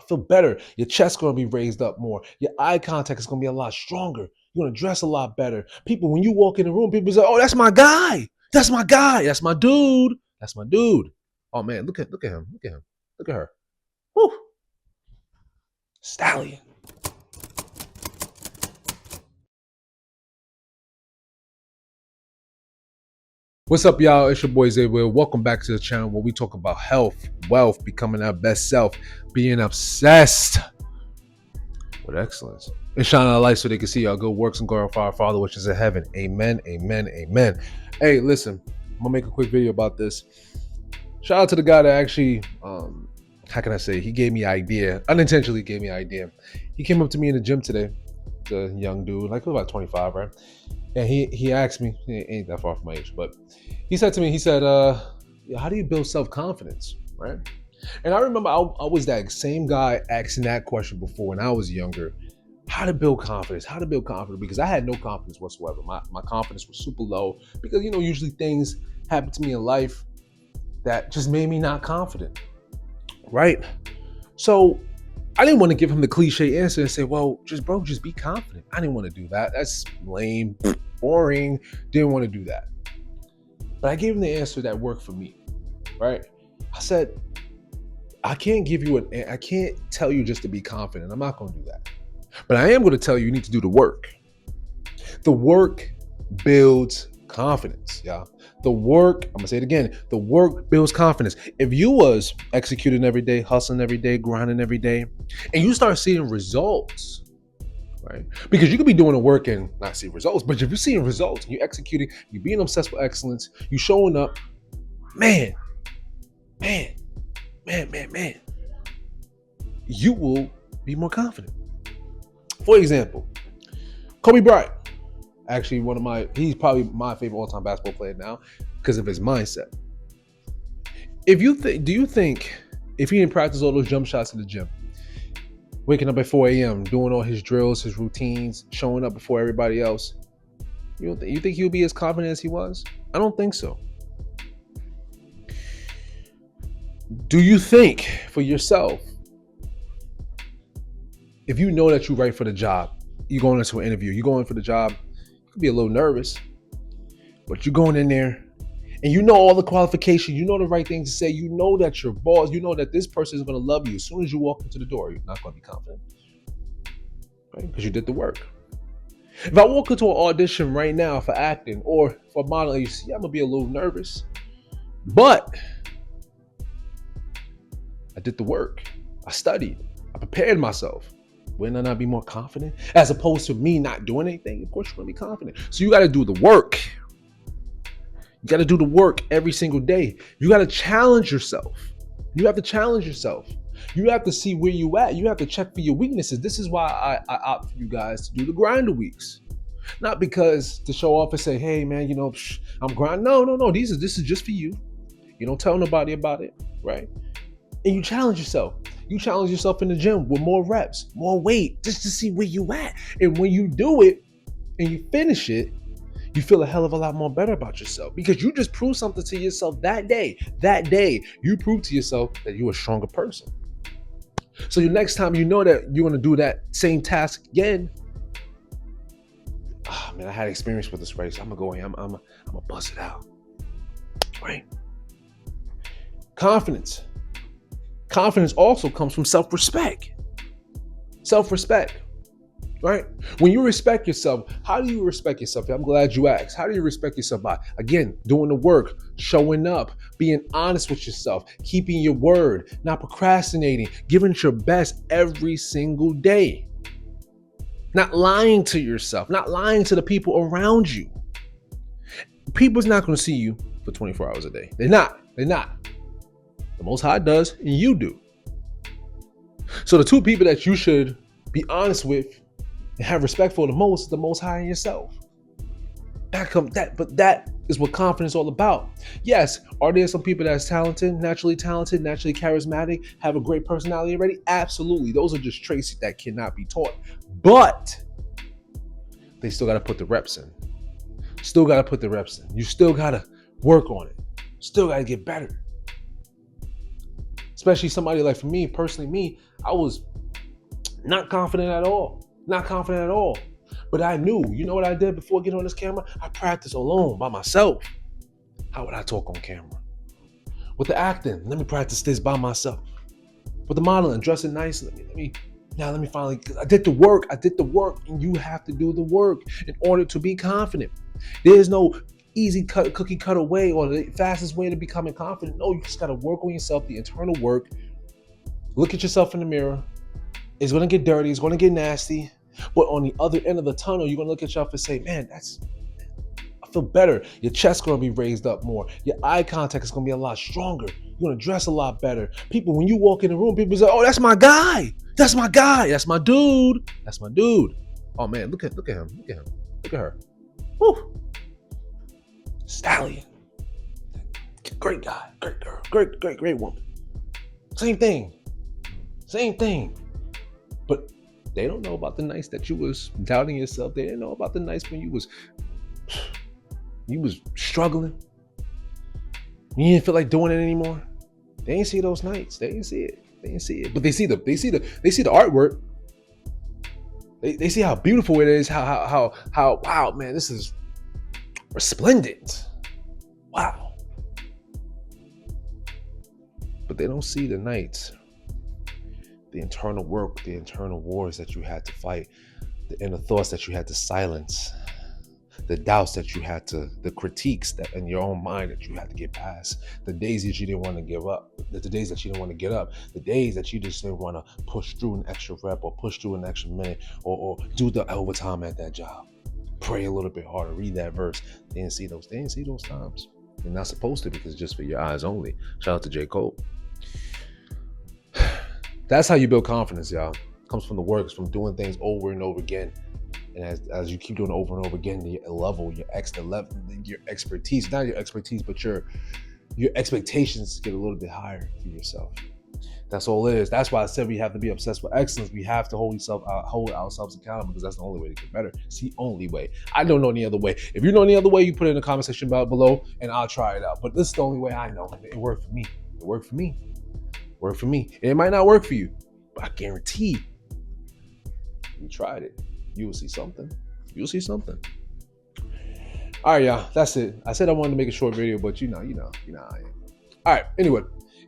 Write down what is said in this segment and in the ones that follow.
feel better. Your chest's gonna be raised up more. Your eye contact is gonna be a lot stronger. You're gonna dress a lot better. People, when you walk in the room, people say, "Oh, that's my guy. That's my guy. That's my dude. That's my dude." Oh man, look at him. Look at him. Look at her. Woo. Stallion. What's up, y'all? It's your boy Zay Will. Welcome back to the channel where we talk about health, wealth, becoming our best self, being obsessed with excellence, and shining our light so they can see our good works and glorify our Father which is in heaven. Amen, amen, amen. Hey, listen, I'm gonna make a quick video about this. Shout out to the guy that actually, how can I say, he gave me an idea, unintentionally gave me an idea. He came up to me in the gym today, the young dude, like about 25, right? And he asked me, he ain't that far from my age, but he said to me, how do you build self-confidence, right? And I remember I was that same guy asking that question before when I was younger. How to build confidence, because I had no confidence whatsoever. My confidence was super low because, usually things happen to me in life that just made me not confident, right? So I didn't want to give him the cliche answer and say, well, just be confident. I didn't want to do that. That's lame, boring. Didn't want to do that. But I gave him the answer that worked for me, right? I said, I can't tell you just to be confident. I'm not going to do that. But I am going to tell you need to do the work. The work builds confidence, y'all. The work, I'm gonna say it again, the work builds confidence. If you was executing every day, hustling every day, grinding every day, and you start seeing results, right? Because you could be doing the work and not see results, but if you're seeing results, and you're executing, you're being obsessed with excellence, you showing up, man, you will be more confident. For example, Kobe Bryant. Actually, he's probably my favorite all-time basketball player now because of his mindset. Do you think if he didn't practice all those jump shots in the gym, waking up at 4 a.m., doing all his drills, his routines, showing up before everybody else, you think he'll be as confident as he was? I don't think so. Do you think for yourself, if you know that you're right for the job, you're going into an interview, you're going for the job, be a little nervous, but you're going in there and you know all the qualifications, you know the right things to say, you know that your boss, you know that this person is going to love you. As soon as you walk into the door, you're not going to be confident, right? Because you did the work. If I walk into an audition right now for acting or for modeling, you see, I'm going to be a little nervous, but I did the work. I studied. I prepared myself. Wouldn't I not be more confident? As opposed to me not doing anything, of course you're gonna be confident. So you gotta do the work. You gotta do the work every single day. You gotta challenge yourself. You have to challenge yourself. You have to see where you at. You have to check for your weaknesses. This is why I opt for you guys to do the grinder weeks. Not because to show off and say, hey man, I'm grinding. No. This is just for you. You don't tell nobody about it, right? And you challenge yourself. You challenge yourself in the gym with more reps, more weight, just to see where you at. And when you do it and you finish it, you feel a hell of a lot more better about yourself because you just proved something to yourself that day. That day, you proved to yourself that you're a stronger person. So the next time you know that you're going to do that same task again, I had experience with this race. I'm going to go in. I'm going to bust it out. Right? Confidence. Confidence also comes from self-respect. Self-respect, right? When you respect yourself, how do you respect yourself? I'm glad you asked. How do you respect yourself? By, again, doing the work, showing up, being honest with yourself, keeping your word, not procrastinating, giving it your best every single day. Not lying to yourself, not lying to the people around you. People's not going to see you for 24 hours a day. They're not. The Most High does, and you do. So the two people that you should be honest with and have respect for the most is the Most High and yourself. But that is what confidence is all about. Yes, are there some people that's talented, naturally charismatic, have a great personality already? Absolutely. Those are just traits that cannot be taught. But they still got to put the reps in. You still got to work on it. Still got to get better. Especially somebody like, for me, personally, me, I was not confident at all. Not confident at all. But I knew, you know what I did before getting on this camera? I practiced alone by myself. How would I talk on camera? With the acting, let me practice this by myself. With the modeling, dressing nice, let me finally, I did the work, and you have to do the work in order to be confident. There's no easy cookie cutter way or the fastest way to becoming confident. No, you just gotta work on yourself, the internal work. Look at yourself in the mirror. It's gonna get dirty, it's gonna get nasty, but on the other end of the tunnel, you're gonna look at yourself and say, man, I feel better. Your chest's gonna be raised up more. Your eye contact is gonna be a lot stronger. You're gonna dress a lot better. People, when you walk in the room, people say, oh, that's my guy. That's my guy. That's my dude. That's my dude. Oh man, look at him. Look at him. Look at her. Woo. Stallion. Great guy. Great girl. Great woman. Same thing. But they don't know about the nights that you was doubting yourself. They didn't know about the nights when you was struggling. You didn't feel like doing it anymore. They ain't see those nights. They didn't see it. But they see the artwork. They see how beautiful it is. How wow, man, this is resplendent. Wow. But they don't see the nights, the internal work, the internal wars that you had to fight, the inner thoughts that you had to silence, the doubts that you had to, the critiques that in your own mind that you had to get past, the days that you didn't want to give up, the days that you didn't want to get up, the days that you just didn't want to push through an extra rep or push through an extra minute or do the overtime at that job. Pray a little bit harder, read that verse. They didn't see those times. They're not supposed to, because it's just for your eyes only. Shout out to J. Cole. That's how you build confidence, y'all. It comes from the work. It's from doing things over and over again. And as you keep doing it over and over again, your expertise, not your expertise, but your expectations get a little bit higher for yourself. That's all it is. That's why I said we have to be obsessed with excellence. We have to hold ourselves accountable, because that's the only way to get better. It's the only way. I don't know any other way. If you know any other way, you put it in the comment section below and I'll try it out. But this is the only way I know. It worked for me. It might not work for you, but I guarantee you tried it. You will see something. All right, y'all. That's it. I said I wanted to make a short video, but you know how I am. All right. Anyway,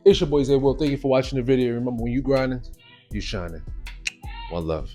it's your boy Zay Will. Thank you for watching the video. Remember, when you grinding, you shining. One love.